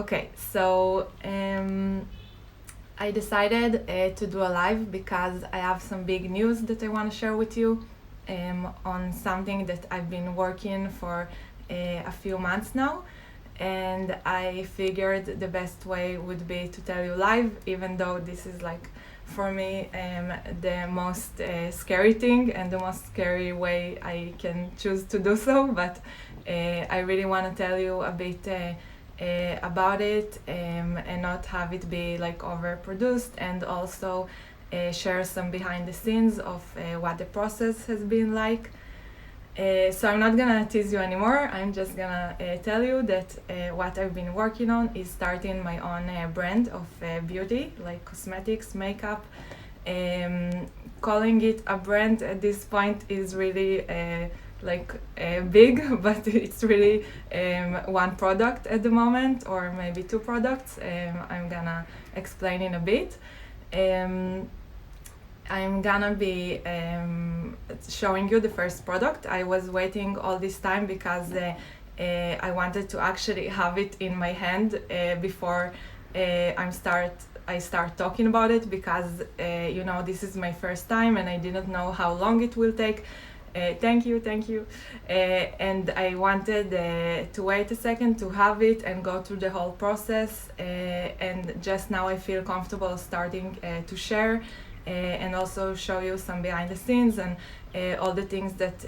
Okay, so I decided to do a live because I have some big news that I want to share with you on something that I've been working for a few months now. And I figured the best way would be to tell you live, even though this is like for me the most scary thing and the most scary way I can choose to do so. But I really want to tell you a bit about it and not have it be like overproduced, and also share some behind the scenes of what the process has been like. So I'm not gonna tease you anymore. I'm just gonna tell you that what I've been working on is starting my own brand of beauty, like cosmetics, makeup. Calling it a brand at this point is really big, but it's really one product at the moment, or maybe two products. I'm gonna explain in a bit. I'm gonna be showing you the first product. I was waiting all this time because I wanted to actually have it in my hand before I start talking about it, because this is my first time and I didn't know how long it will take. Thank you. And I wanted to wait a second to have it and go through the whole process. And just now I feel comfortable starting to share and also show you some behind the scenes and all the things that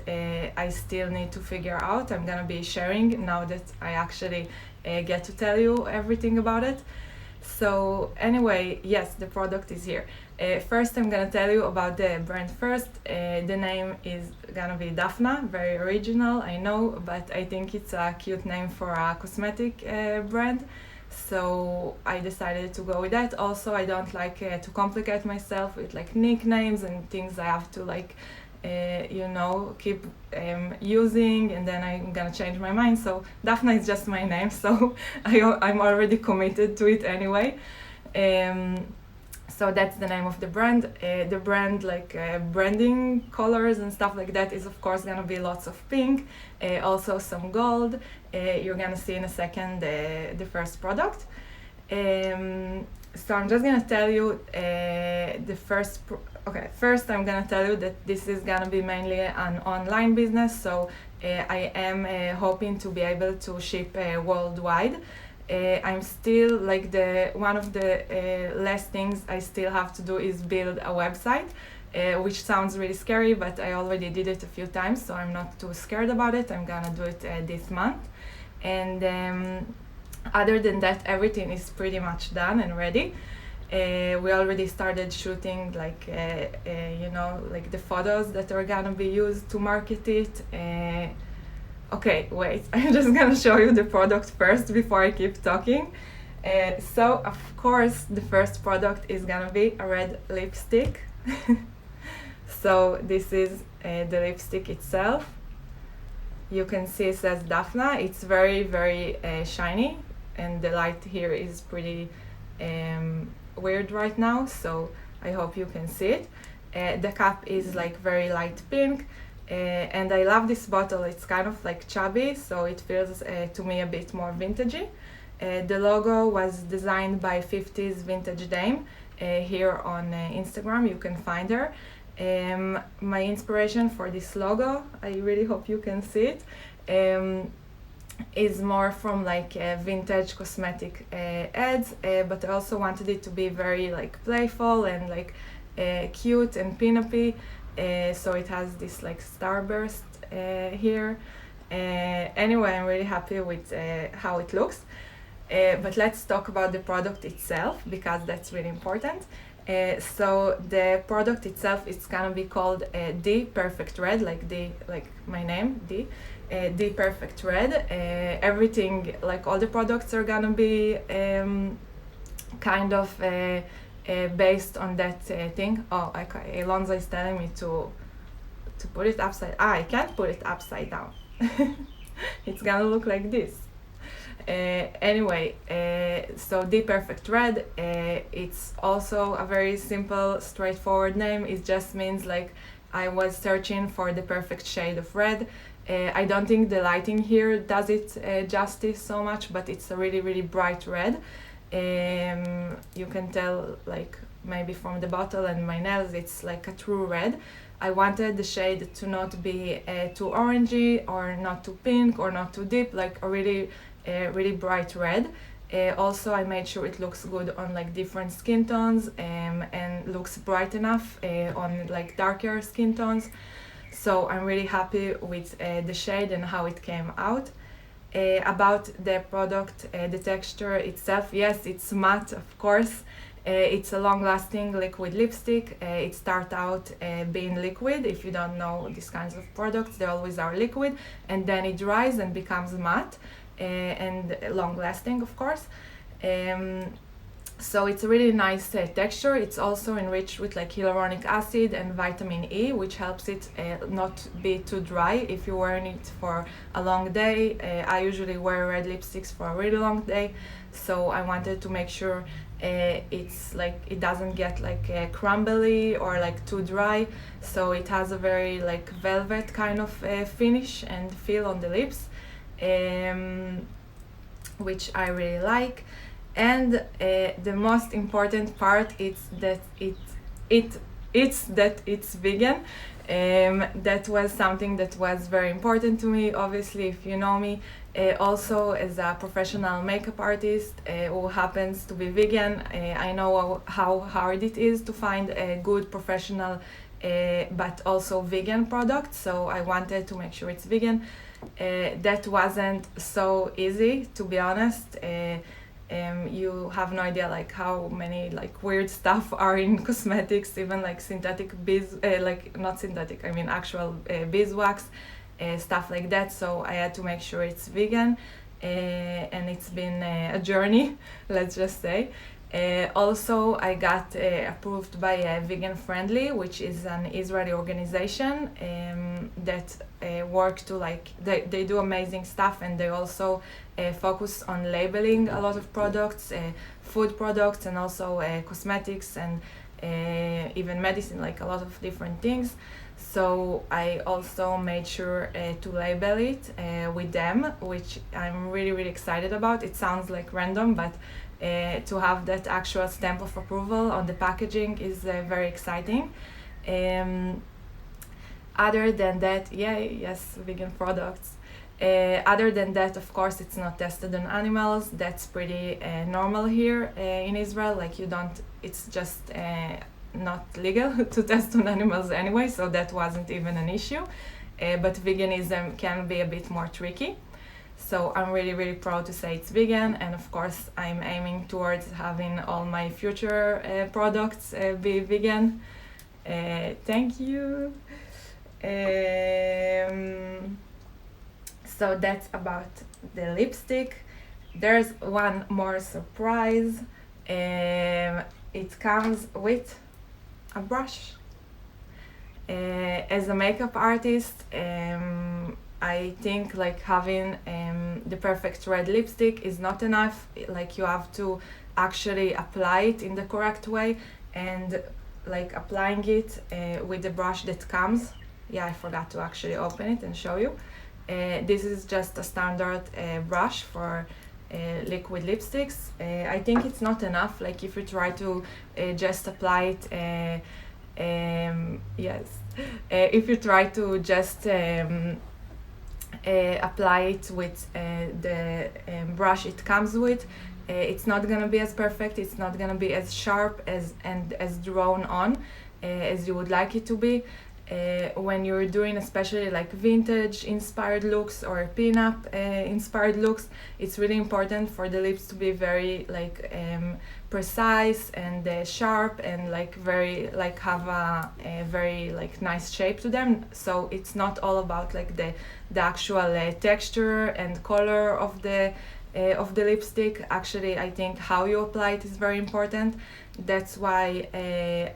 I still need to figure out. I'm gonna be sharing now that I actually get to tell you everything about it. So anyway, yes, the product is here. First, I'm gonna tell you about the brand first. The name is gonna be Daphna, very original, I know, but I think it's a cute name for a cosmetic brand. So I decided to go with that. Also, I don't like to complicate myself with like nicknames and things I have to keep using, and then I'm gonna change my mind. So Daphna is just my name, so I'm already committed to it anyway. So that's the name of the brand. The brand, branding colors and stuff like that, is of course gonna be lots of pink, also some gold. You're gonna see in a second the first product. So I'm just gonna tell you first I'm gonna tell you that this is gonna be mainly an online business. So I am hoping to be able to ship worldwide. I'm still one of the last things I still have to do is build a website, which sounds really scary, but I already did it a few times, so I'm not too scared about it. I'm gonna do it this month. And other than that, everything is pretty much done and ready. We already started shooting the photos that are gonna be used to market it. Okay, wait, I'm just gonna show you the product first before I keep talking. So of course the first product is gonna be a red lipstick. So this is the lipstick itself. You can see it says Daphna. It's very, very shiny, and the light here is pretty weird right now, so I hope you can see it. The cap is like very light pink. And I love this bottle. It's kind of like chubby, so it feels to me a bit more vintagey. The logo was designed by 50s Vintage Dame. Here on Instagram you can find her. My inspiration for this logo, I really hope you can see it, is more from vintage cosmetic ads, but I also wanted it to be very playful and cute and pin-uppy. So it has this starburst here. Anyway, I'm really happy with how it looks. But let's talk about the product itself, because that's really important. So the product itself is gonna be called D Perfect Red, like my name, D. D Perfect Red. Everything, all the products are gonna be kind of based on that thing. Oh, okay. Alonso is telling me to put it upside. I can't put it upside down. It's gonna look like this. Anyway, so The Perfect Red. It's also a very simple, straightforward name. It just means I was searching for the perfect shade of red, I don't think the lighting here does it justice so much, but it's a really, really bright red. You can tell, like, maybe from the bottle and my nails, it's like a true red. I wanted the shade to not be too orangey or not too pink or not too deep, like a really, really bright red. Also, I made sure it looks good on like different skin tones and looks bright enough on like darker skin tones. So I'm really happy with the shade and how it came out. About the product, the texture itself, yes, it's matte, of course. It's a long-lasting liquid lipstick. It starts out being liquid. If you don't know these kinds of products, they always are liquid, and then it dries and becomes matte and long-lasting, of course. So it's a really nice texture. It's also enriched with like hyaluronic acid and vitamin E, which helps it not be too dry if you're wearing it for a long day. I usually wear red lipsticks for a really long day, so I wanted to make sure it's like it doesn't get like crumbly or like too dry. So it has a very like velvet kind of finish and feel on the lips, which I really like. And the most important part is that it's vegan. That was something that was very important to me. Obviously, if you know me, also as a professional makeup artist who happens to be vegan, I know how hard it is to find a good professional but also vegan product. So I wanted to make sure it's vegan. That wasn't so easy, to be honest. You have no idea like how many like weird stuff are in cosmetics, even like synthetic bees, like not synthetic, I mean actual beeswax, stuff like that. So I had to make sure it's vegan, and it's been a journey, let's just say. Also, I got approved by Vegan Friendly, which is an Israeli organization that work to like they do amazing stuff, and they also focus on labeling a lot of products, food products, and also cosmetics and even medicine, like a lot of different things. So I also made sure to label it with them, which I'm really, really excited about. It sounds like random, but to have that actual stamp of approval on the packaging is very exciting. Other than that, yes, vegan products. Other than that, of course, it's not tested on animals. That's pretty normal here in Israel. Like it's just not legal to test on animals anyway, so that wasn't even an issue. But veganism can be a bit more tricky. So I'm really, really proud to say it's vegan, and of course I'm aiming towards having all my future products be vegan. Thank you. So that's about the lipstick. There's one more surprise. It comes with a brush. As a makeup artist, I think like having the perfect red lipstick is not enough. Like you have to actually apply it in the correct way, and like applying it with the brush that comes. Yeah, I forgot to actually open it and show you. This is just a standard brush for liquid lipsticks. I think it's not enough. Like if you try to just apply it, yes, if you try to just apply it with the brush it comes with, it's not gonna be as perfect. It's not gonna be as sharp and as drawn on as you would like it to be. When you're doing especially like vintage inspired looks or pin-up inspired looks, it's really important for the lips to be very like precise and sharp and like very like have a very like nice shape to them. So it's not all about like the actual texture and color of the lipstick. Actually, I think how you apply it is very important. That's why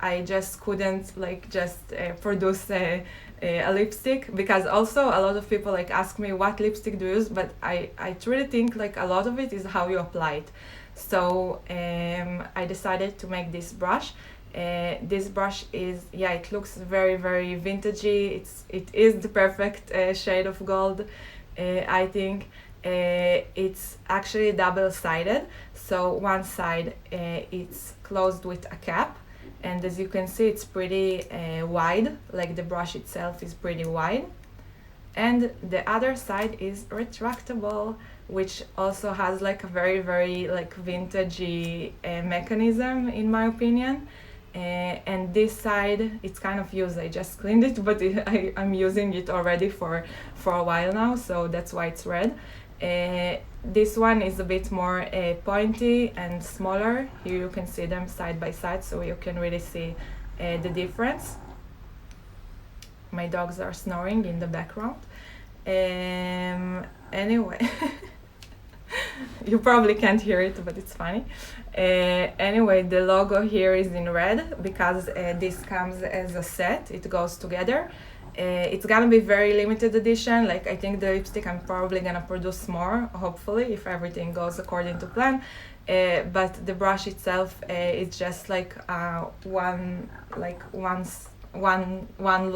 I just couldn't like just produce a lipstick, because also a lot of people like ask me what lipstick do you use, but I truly think like a lot of it is how you apply it. So I decided to make this brush. This brush is, yeah, it looks very, very vintagey. It is the perfect shade of gold, I think. It's actually double-sided, so one side it's closed with a cap, and as you can see, it's pretty wide, like the brush itself is pretty wide. And the other side is retractable, which also has like a very, very like vintagey mechanism, in my opinion. And this side, it's kind of used. I just cleaned it, but I'm using it already for a while now, so that's why it's red. This one is a bit more pointy and smaller. Here you can see them side by side, so you can really see the difference. My dogs are snoring in the background. Anyway, you probably can't hear it, but it's funny. Anyway, the logo here is in red because this comes as a set. It goes together. It's gonna be very limited edition. Like, I think the lipstick I'm probably gonna produce more, hopefully, if everything goes according to plan. But the brush itself is just like one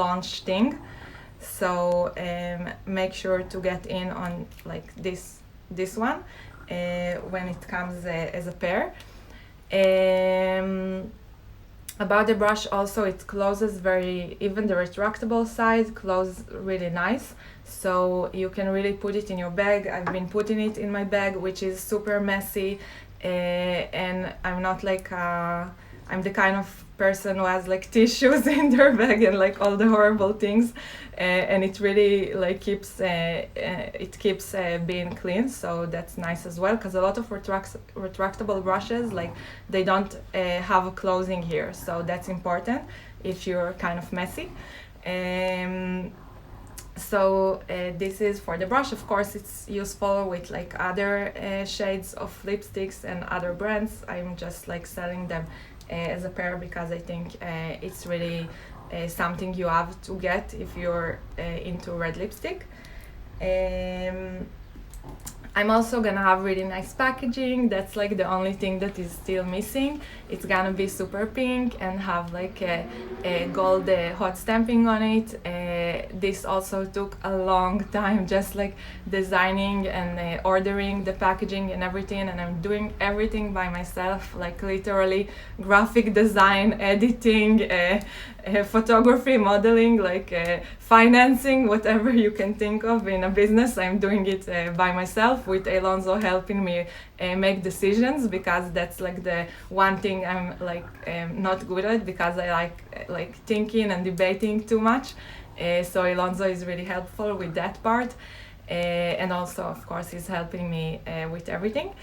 launch thing. So make sure to get in on like this one when it comes as a pair. About the brush also, it closes even the retractable side closes really nice, so you can really put it in your bag. I've been putting it in my bag, which is super messy, and I'm not like I'm the kind of person who has like tissues in their bag and like all the horrible things, and it really like keeps being clean, so that's nice as well, because a lot of retractable brushes, like, they don't have a closing here, so that's important if you're kind of messy. So this is for the brush. Of course, it's useful with like other shades of lipsticks and other brands. I'm just like selling them as a pair because I think it's really something you have to get if you're into red lipstick. I'm also gonna have really nice packaging. That's like the only thing that is still missing. It's gonna be super pink and have like a gold hot stamping on it. This also took a long time, just like designing and ordering the packaging and everything, and I'm doing everything by myself, like literally graphic design, editing, photography, modeling, like financing, whatever you can think of in a business. I'm doing it by myself, with Alonso helping me make decisions, because that's like the one thing I'm like not good at, because I like thinking and debating too much. So Alonso is really helpful with that part, and also of course he's helping me with everything.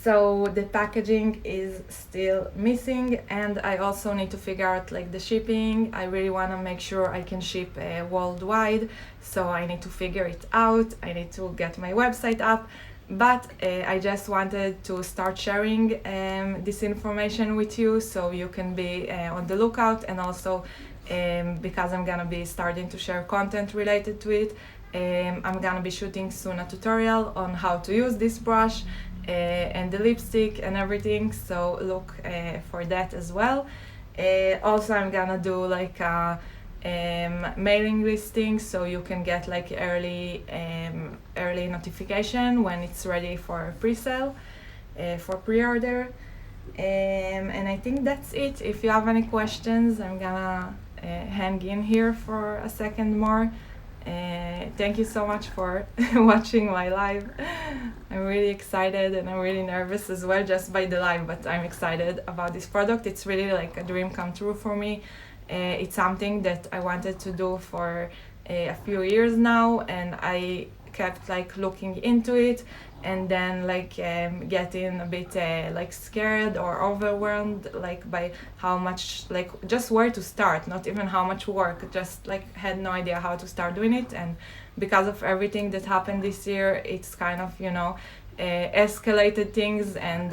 So the packaging is still missing, and I also need to figure out like the shipping. I really want to make sure I can ship worldwide, so I need to figure it out. I need to get my website up, but I just wanted to start sharing this information with you, so you can be on the lookout, and also because I'm gonna be starting to share content related to it. I'm gonna be shooting soon a tutorial on how to use this brush and the lipstick and everything, so look for that as well. Also, I'm gonna do like a mailing listing, so you can get like early notification when it's ready for pre-sale, for pre-order. And I think that's it. If you have any questions, I'm gonna hang in here for a second more. Thank you so much for watching my live. I'm really excited, and I'm really nervous as well just by the live, but I'm excited about this product. It's really like a dream come true for me. It's something that I wanted to do for a few years now, and I kept like looking into it, and then like getting a bit like scared or overwhelmed, like by how much, like just where to start, not even how much work, just like had no idea how to start doing it. And because of everything that happened this year, it's kind of, you know, escalated things, and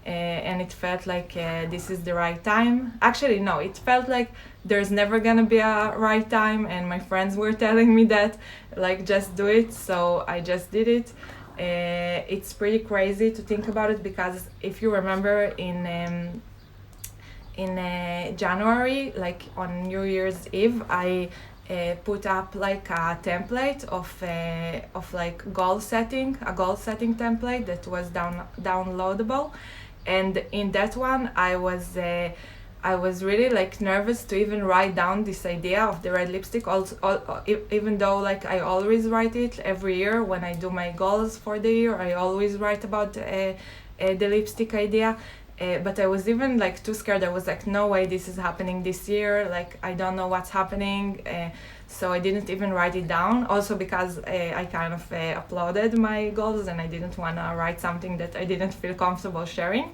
it felt like this is the right time. Actually, no, it felt like there's never gonna be a right time, and my friends were telling me that, like, just do it, so I just did it. It's pretty crazy to think about it, because if you remember in January, like on New Year's Eve, I put up like a template of like a goal setting template that was downloadable, and in that one I was really like nervous to even write down this idea of the red lipstick. Even though like I always write it every year when I do my goals for the year, I always write about the lipstick idea. But I was even like too scared. I was like, no way, this is happening this year. Like, I don't know what's happening. So I didn't even write it down. Also because I kind of uploaded my goals, and I didn't want to write something that I didn't feel comfortable sharing.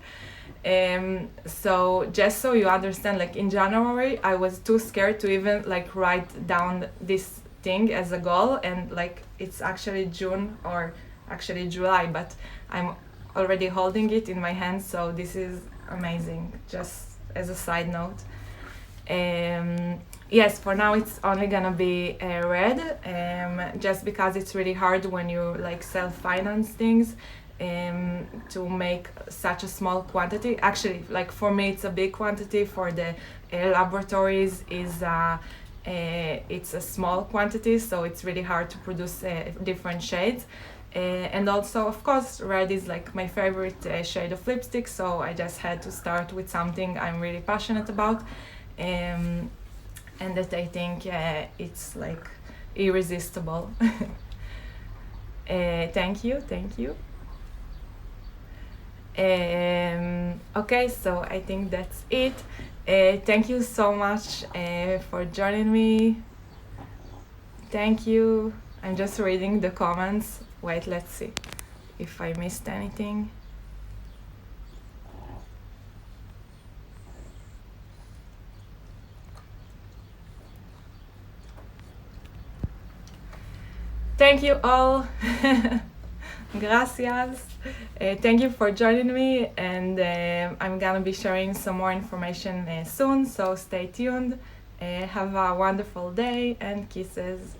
So just so you understand, like in January, I was too scared to even like write down this thing as a goal. And like, it's actually June, or actually July, but I'm already holding it in my hands, so this is amazing, just as a side note. Yes, for now it's only gonna be red, just because it's really hard when you like self-finance things, to make such a small quantity. Actually, like for me it's a big quantity. For the laboratories is it's a small quantity, so it's really hard to produce different shades. And also, of course, red is like my favorite shade of lipstick, so I just had to start with something I'm really passionate about, and that I think it's like irresistible. Thank you. Okay, so I think that's it. Thank you so much for joining me. Thank you. I'm just reading the comments. Wait, let's see if I missed anything. Thank you all. Gracias. Thank you for joining me, and I'm gonna be sharing some more information soon, so stay tuned. Have a wonderful day, and kisses.